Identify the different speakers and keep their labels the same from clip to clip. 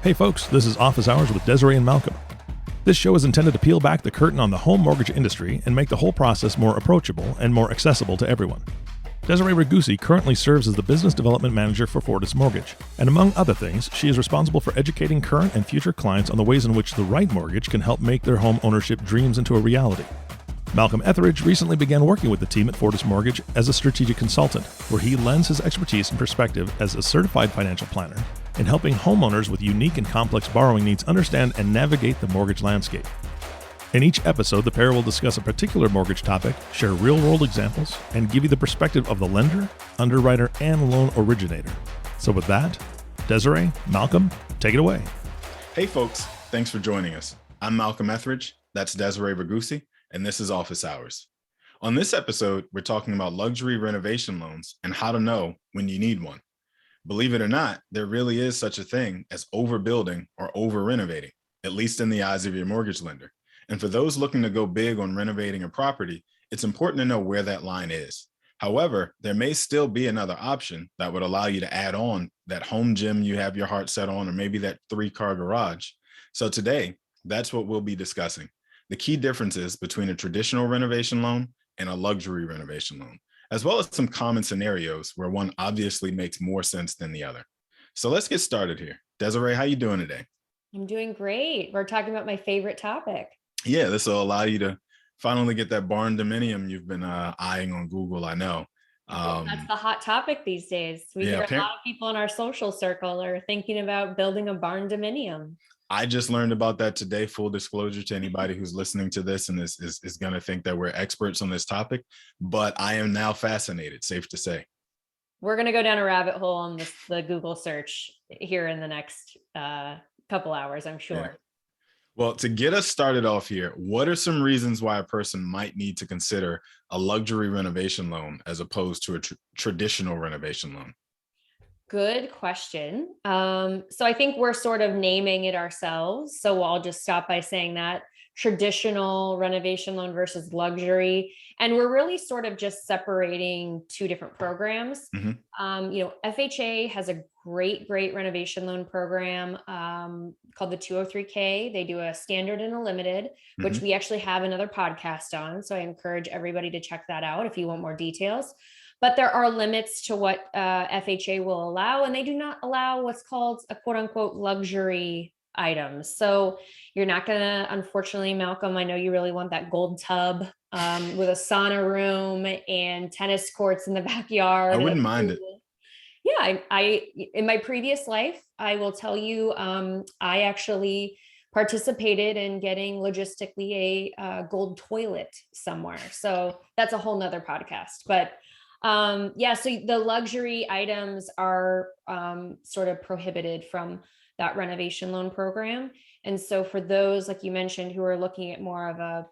Speaker 1: Hey folks, this is Office Hours with Desiree and Malcolm. This show is intended to peel back the curtain on the home mortgage industry and make the whole process more approachable and more accessible to everyone. Desiree Regusci currently serves as the Business Development Manager for Fortis Mortgage, and among other things, she is responsible for educating current and future clients on the ways in which the right mortgage can help make their home ownership dreams into a reality. Malcolm Ethridge recently began working with the team at Fortis Mortgage as a strategic consultant, where he lends his expertise and perspective as a certified financial planner in helping homeowners with unique and complex borrowing needs understand and navigate the mortgage landscape. In each episode, the pair will discuss a particular mortgage topic, share real-world examples, and give you the perspective of the lender, underwriter, and loan originator. So with that, Desiree, Malcolm, take it away.
Speaker 2: Hey folks, thanks for joining us. I'm Malcolm Ethridge, that's Desiree Regusci, and this is Office Hours. On this episode, we're talking about luxury renovation loans and how to know when you need one. Believe it or not, there really is such a thing as overbuilding or over-renovating, at least in the eyes of your mortgage lender. And for those looking to go big on renovating a property, it's important to know where that line is. However, there may still be another option that would allow you to add on that home gym you have your heart set on, or maybe that 3-car garage. So today, that's what we'll be discussing. The key differences between a traditional renovation loan and a luxury renovation loan, as well as some common scenarios where one obviously makes more sense than the other. So let's get started here. Desiree, how you doing today?
Speaker 3: I'm doing great. We're talking about my favorite topic.
Speaker 2: Yeah, this will allow you to finally get that barn dominium you've been eyeing on Google, I know.
Speaker 3: That's the hot topic these days. We hear a lot of people in our social circle are thinking about building a barn dominium.
Speaker 2: I just learned about that today. Full disclosure to anybody who's listening to this and is going to think that we're experts on this topic, but I am now fascinated, safe to say.
Speaker 3: We're going to go down a rabbit hole on the Google search here in the next couple hours, I'm sure.
Speaker 2: Yeah. Well, to get us started off here, what are some reasons why a person might need to consider a luxury renovation loan as opposed to a traditional renovation loan?
Speaker 3: Good question. So I think we're sort of naming it ourselves. So I'll just stop by saying that traditional renovation loan versus luxury. And we're really sort of just separating two different programs.
Speaker 2: Mm-hmm.
Speaker 3: FHA has a great renovation loan program called the 203K. They do a standard and a limited, which we actually have another podcast on. So I encourage everybody to check that out if you want more details. But there are limits to what FHA will allow, and they do not allow what's called a quote unquote luxury items. So you're not going to, unfortunately, Malcolm, I know you really want that gold tub with a sauna room and tennis courts in the backyard.
Speaker 2: I wouldn't mind it.
Speaker 3: Yeah, I in my previous life, I will tell you, I actually participated in getting logistically a gold toilet somewhere. So that's a whole nother podcast. But so the luxury items are sort of prohibited from that renovation loan program. And so for those, like you mentioned, who are looking at more of a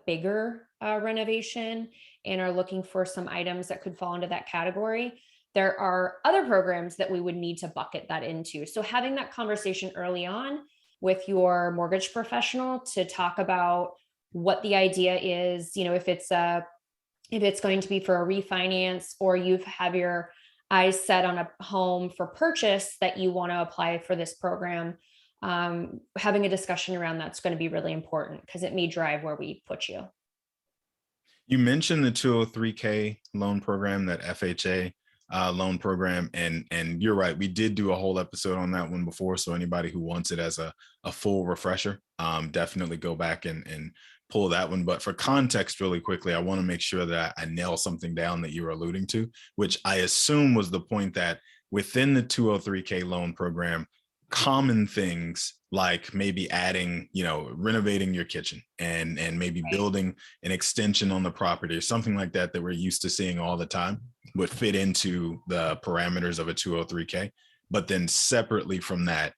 Speaker 3: bigger renovation and are looking for some items that could fall into that category, there are other programs that we would need to bucket that into. So having that conversation early on with your mortgage professional to talk about what the idea is, if it's going to be for a refinance, or you have your eyes set on a home for purchase that you want to apply for this program, having a discussion around that's going to be really important because it may drive where we put you.
Speaker 2: You mentioned the 203K loan program, that FHA loan program, and you're right. We did do a whole episode on that one before. So anybody who wants it as a full refresher, definitely go back and pull that one. But for context, really quickly, I want to make sure that I nail something down that you were alluding to, which I assume was the point that within the 203K loan program, common things like maybe adding, renovating your kitchen and maybe building an extension on the property or something like that we're used to seeing all the time would fit into the parameters of a 203K. But then separately from that,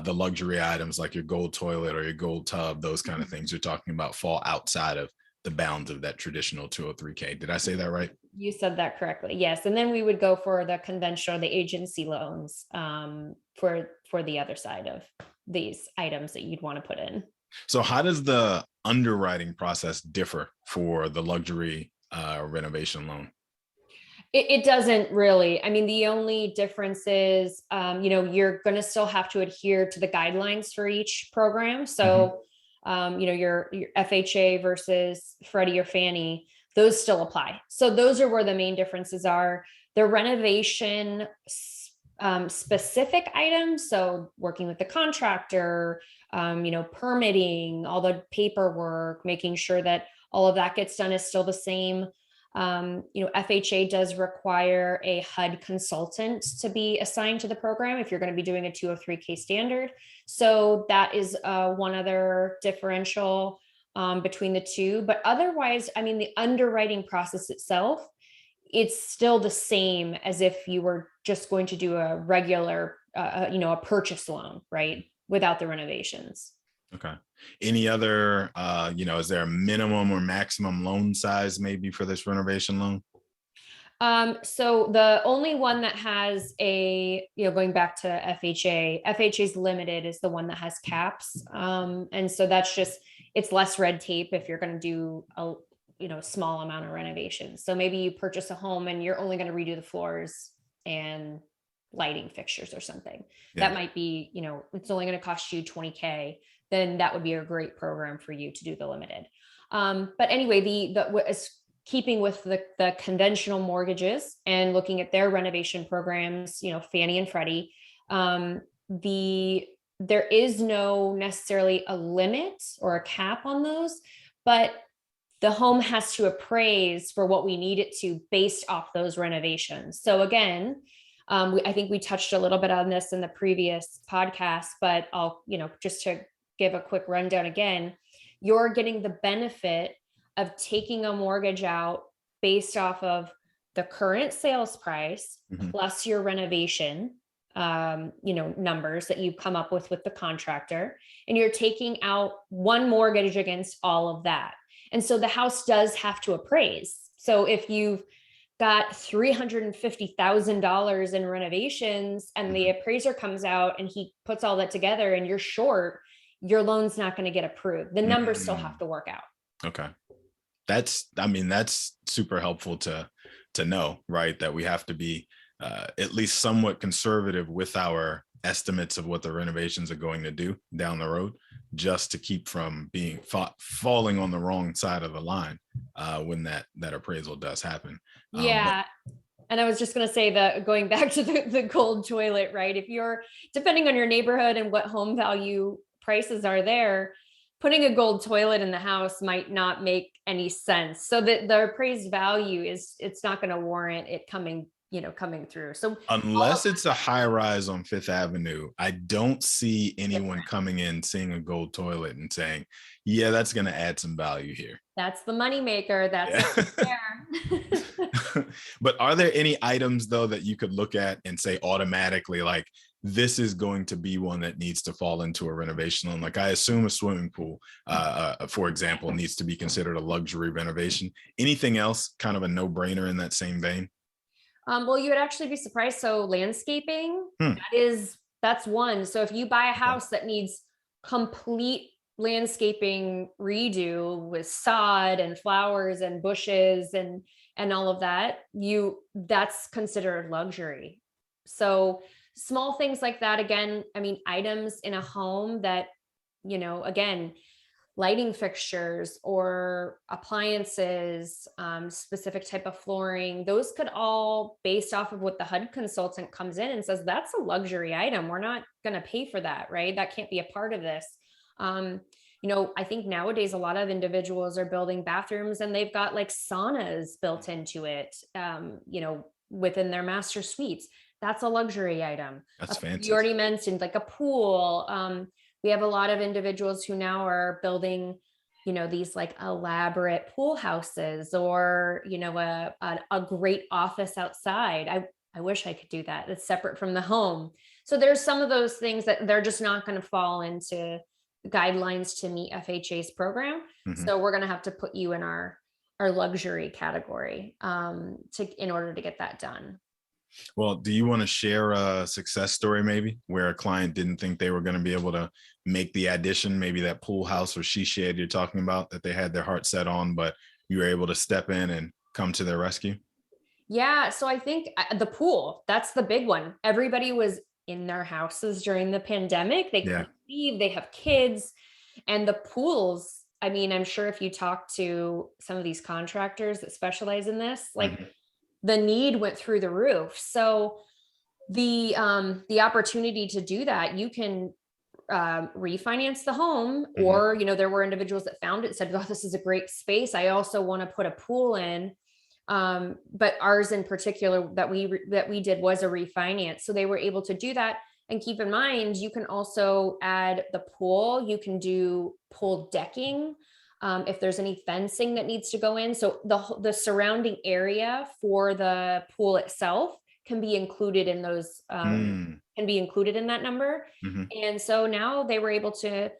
Speaker 2: the luxury items like your gold toilet or your gold tub, those kind of things you're talking about fall outside of the bounds of that traditional 203K. Did I say that right?
Speaker 3: You said that correctly. Yes. And then we would go for the conventional, the agency loans for the other side of these items that you'd want to put in.
Speaker 2: So how does the underwriting process differ for the luxury renovation loan?
Speaker 3: It doesn't really. I mean, the only difference is, you're going to still have to adhere to the guidelines for each program. So, your FHA versus Freddie or Fannie, those still apply. So those are where the main differences are. The renovation specific items, so working with the contractor, permitting, all the paperwork, making sure that all of that gets done is still the same. FHA does require a HUD consultant to be assigned to the program if you're going to be doing a 203K standard. So that is one other differential between the two. But otherwise, I mean, the underwriting process itself, it's still the same as if you were just going to do a regular, a purchase loan, right? Without the renovations.
Speaker 2: Okay. Any other, is there a minimum or maximum loan size maybe for this renovation loan?
Speaker 3: So the only one that has going back to FHA's limited is the one that has caps. And so that's it's less red tape if you're going to do a small amount of renovations. So maybe you purchase a home and you're only going to redo the floors and lighting fixtures or something. Yeah. That might be, it's only going to cost you $20K. Then that would be a great program for you to do the limited. But anyway, the keeping with the conventional mortgages and looking at their renovation programs, Fannie and Freddie, there is no necessarily a limit or a cap on those, but the home has to appraise for what we need it to based off those renovations. So again, I think we touched a little bit on this in the previous podcast, but I'll, just to give a quick rundown again, you're getting the benefit of taking a mortgage out based off of the current sales price plus your renovation, numbers that you've come up with the contractor, and you're taking out one mortgage against all of that. And so the house does have to appraise. So if you've got $350,000 in renovations and the appraiser comes out and he puts all that together and you're short, your loan's not going to get approved. The numbers still have to work out.
Speaker 2: Okay. That's super helpful to know, right? That we have to be at least somewhat conservative with our estimates of what the renovations are going to do down the road, just to keep from being falling on the wrong side of the line when that appraisal does happen.
Speaker 3: Yeah. And I was just going to say that going back to the gold toilet, right? If you're, depending on your neighborhood and what home value prices are there, putting a gold toilet in the house might not make any sense. So that the appraised value it's not going to warrant it coming through. So
Speaker 2: unless it's a high rise on Fifth Avenue, I don't see anyone coming in, seeing a gold toilet and saying, yeah, that's going to add some value here.
Speaker 3: That's the moneymaker. That's there.
Speaker 2: But are there any items though that you could look at and say automatically, like, this is going to be one that needs to fall into a renovation loan? Like, I assume a swimming pool, for example, needs to be considered a luxury renovation. Anything else kind of a no-brainer in that same vein?
Speaker 3: Well, you would actually be surprised. So landscaping, that's one. So if you buy a house that needs complete landscaping redo with sod and flowers and bushes and all of that, that's considered luxury. So small things like that, again, I mean, items in a home that, again, lighting fixtures or appliances, specific type of flooring, those could all, based off of what the HUD consultant comes in and says, that's a luxury item. We're not going to pay for that, right? That can't be a part of this. I think nowadays a lot of individuals are building bathrooms and they've got like saunas built into it, within their master suites. That's a luxury item.
Speaker 2: That's fancy.
Speaker 3: You already mentioned like a pool. We have a lot of individuals who now are building, these like elaborate pool houses or, a great office outside. I wish I could do that. It's separate from the home. So there's some of those things that they're just not going to fall into guidelines to meet FHA's program. So we're going to have to put you in our luxury category in order to get that done.
Speaker 2: Well, do you want to share a success story maybe where a client didn't think they were going to be able to make the addition, maybe that pool house or she shed you're talking about that they had their heart set on, but you were able to step in and come to their rescue?
Speaker 3: Yeah. So I think the pool, that's the big one. Everybody was in their houses during the pandemic. They
Speaker 2: Yeah.
Speaker 3: couldn't leave, they have kids, and the pools. I mean, I'm sure if you talk to some of these contractors that specialize in this, like
Speaker 2: Mhm.
Speaker 3: the need went through the roof. So the opportunity to do that, you can refinance the home,
Speaker 2: Mhm.
Speaker 3: or there were individuals that found it, said, oh, this is a great space, I also want to put a pool in. But ours in particular that we did was a refinance, so they were able to do that. And keep in mind, you can also add the pool, you can do pool decking, if there's any fencing that needs to go in, so the surrounding area for the pool itself can be included in those, can be included in that number.
Speaker 2: Mhm.
Speaker 3: And so now they were able to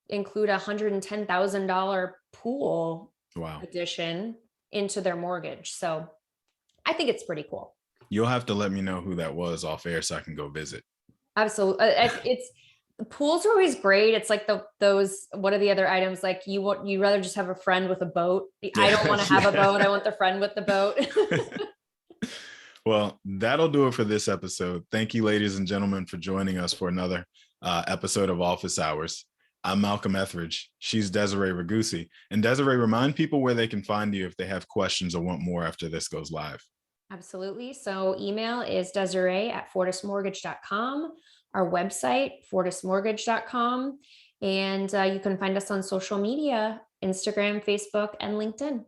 Speaker 3: include $110,000 pool
Speaker 2: Wow.
Speaker 3: addition into their mortgage. So I think it's pretty cool.
Speaker 2: You'll have to let me know who that was off air so I can go visit.
Speaker 3: Absolutely. It's pools are always great. It's like those, what are the other items? Like you rather just have a friend with a boat. I don't want to have a boat. I want the friend with the boat.
Speaker 2: Well, that'll do it for this episode. Thank you, ladies and gentlemen, for joining us for another episode of Office Hours. I'm Malcolm Ethridge. She's Desiree Regusci. And Desiree, remind people where they can find you if they have questions or want more after this goes live.
Speaker 3: Absolutely. So email is Desiree@fortismortgage.com. Our website, fortismortgage.com. And you can find us on social media, Instagram, Facebook, and LinkedIn.